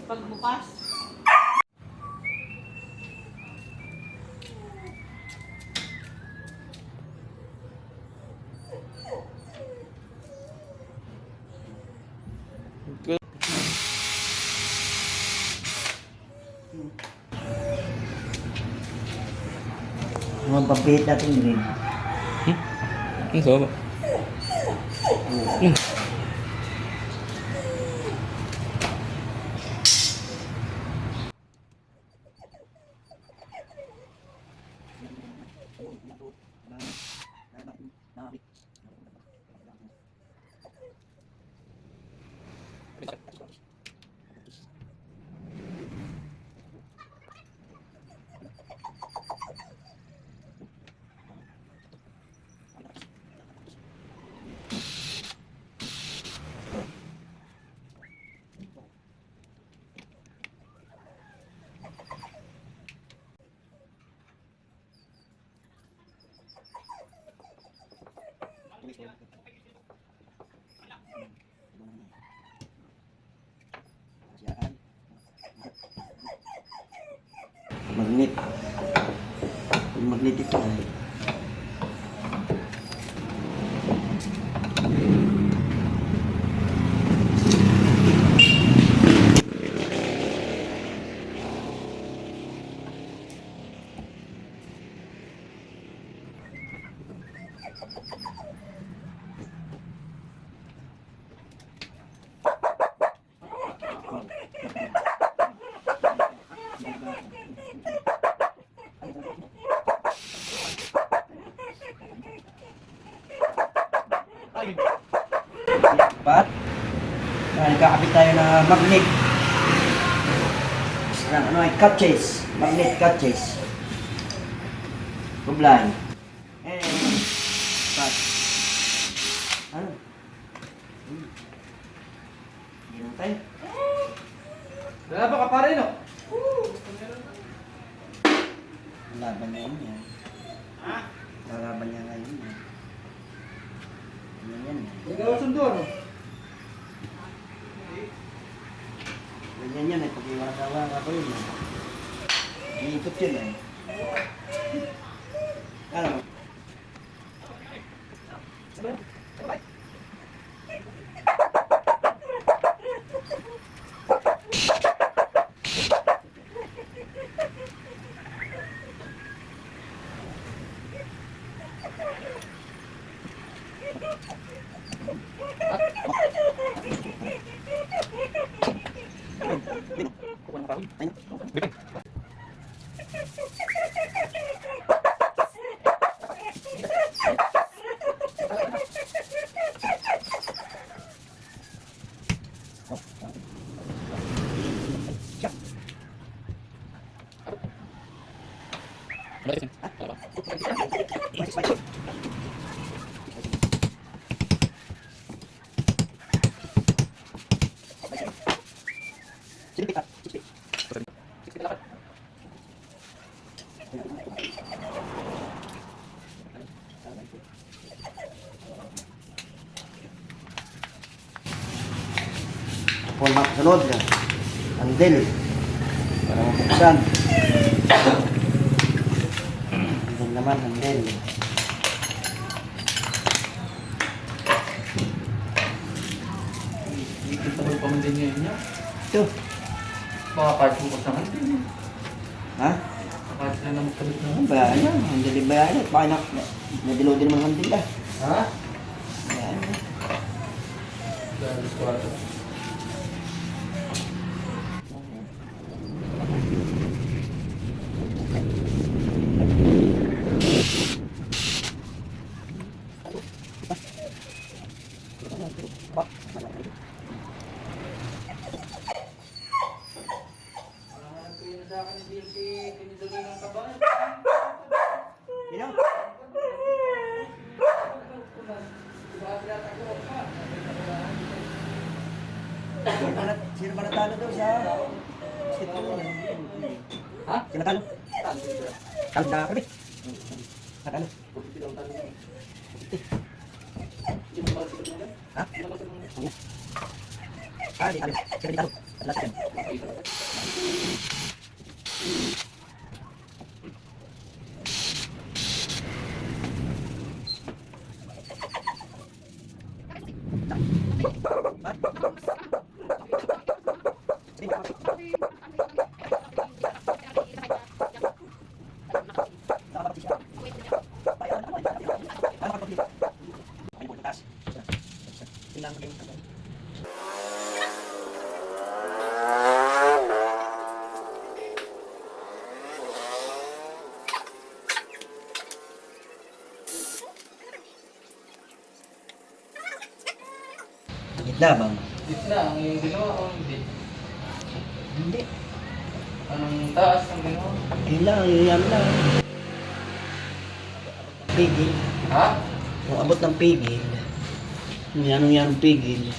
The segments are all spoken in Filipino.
pagbukas. Mga pabit natin rin. Ang sarap. Magnet. Magnet ito ay. Pat. Nagkakabit tayo na magnet. Ano ay catches. Magnet catches. Kublay. Pat. Ano? Gano'n tayo. Wala ba ka pa rin, no? Laban niya yun yan. Ha? Lalaban niya ngayon yan. Yan yan. Ikaw sundo, no? Ganyan yan eh, pag-iwagawa ko yun eh. Iikot yun eh. Ano? Format sunod na. Handle. Para mabuksan. Handle naman, handle. Kita ko yung pamandin niya niya. Ito. Baka kahit bukas naman din. Ha? Kahit sila na magkalit na. Ano ba yan? Handle ba yan? Baka nadilo din naman handle ah. Ha? Ayan. Dahil sa kwarto. Sino? Sino ba natalo daw siya? Basketball. Ha? Sino natalo? Talo na kami. Natalo. Ha? Ah, di talo. Sino di talo? Gitna bang? Gitna, ang iyong ginawa o hindi? Hindi. Anong taas ang ginawa? Yun lang, yun yan lang. Pigil. Ha? Kung abot ng pigil. Anong yan pigil.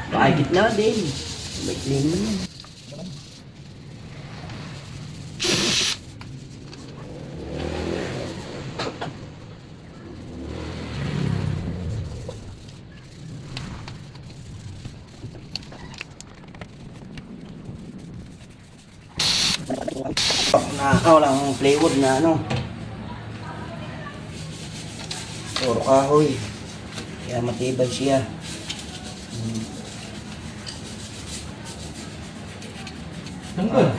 Baka gitna din. Maikli naman yan. Nakakaw lang ang plywood na ano. Puro kahoy. Kaya matibay siya. Tanggol.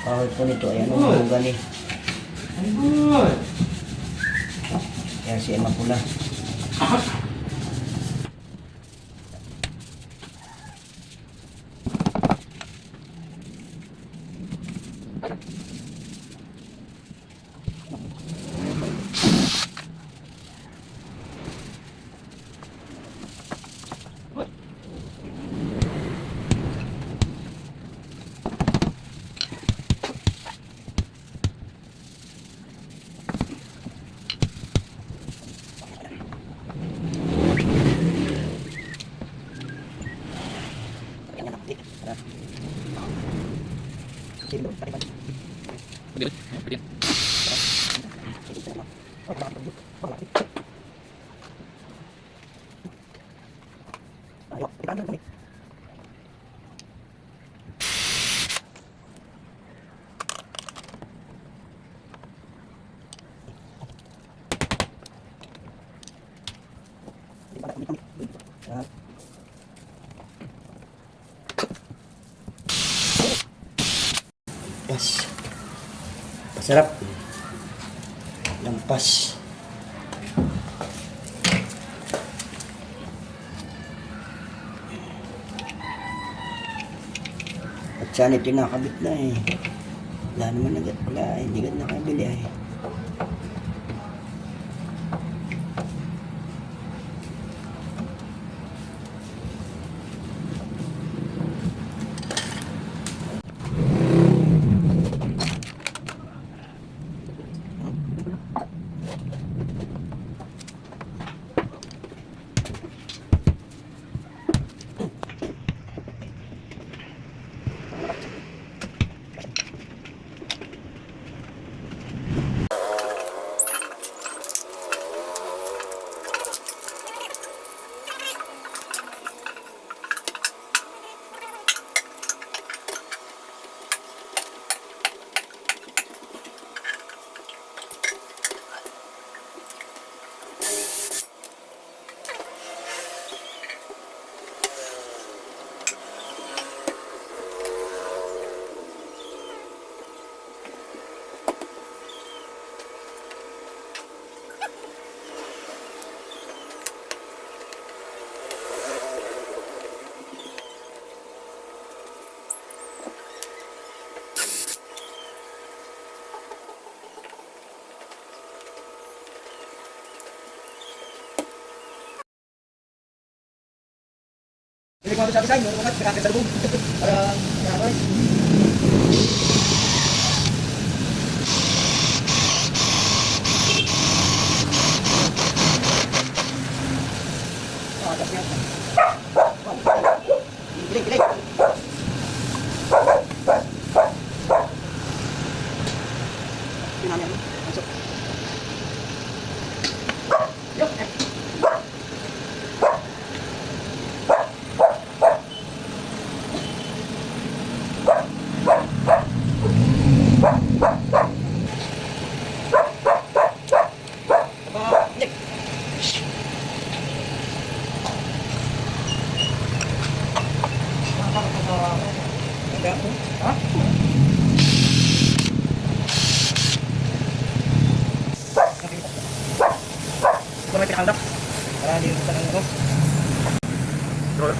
Kahoy po nito. Ayan ang buga ni. Tanggol. Kaya siya mapula. Pas. Pasarap. Lampas. At sana ito nakabit na eh. Wala naman agad. Wala, hindi agad nakabili eh. Hindi ko sabi sa inyo, nakakasalubog. Para, Ganda po. Ha? Ito may pinakandap. Para hindi mo sa ano. Roll.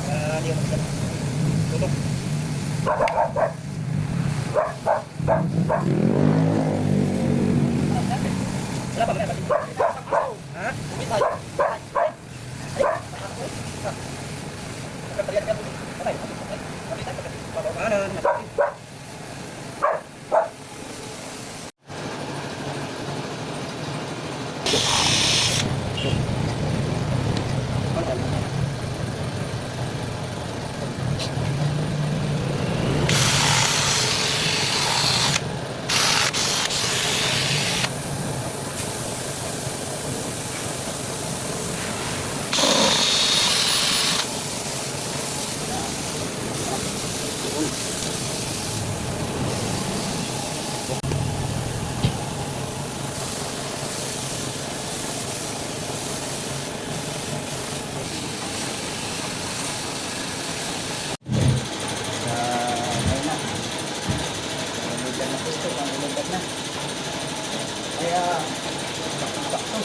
Para hindi mo sa tutok. Wala pa ba? Ha? Kaya, sakto.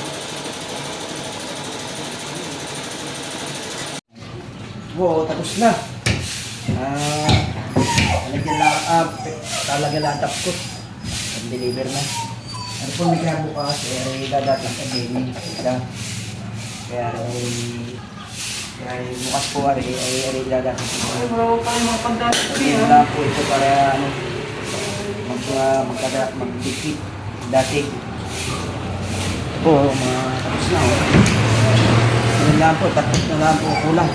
Oo, tapos na. Talagyan lang, talaga lang tapos. Deliver na. Ano po may kaya bukas, ay dadatang sa gaming. Kaya bukas po ay dadatang sa gaming. Bro, parang mga pagdati ko Ayun lang po ito para magdikit dati. Po, mga tapos na. Ayun lang po, tapos na lang po kulang.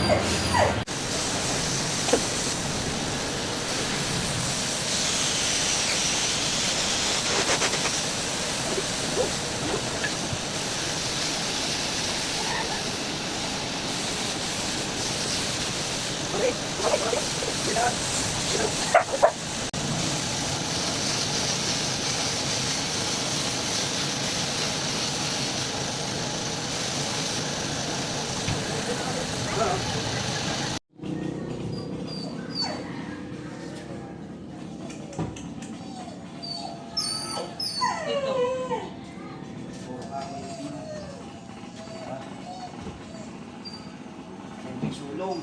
Sulong.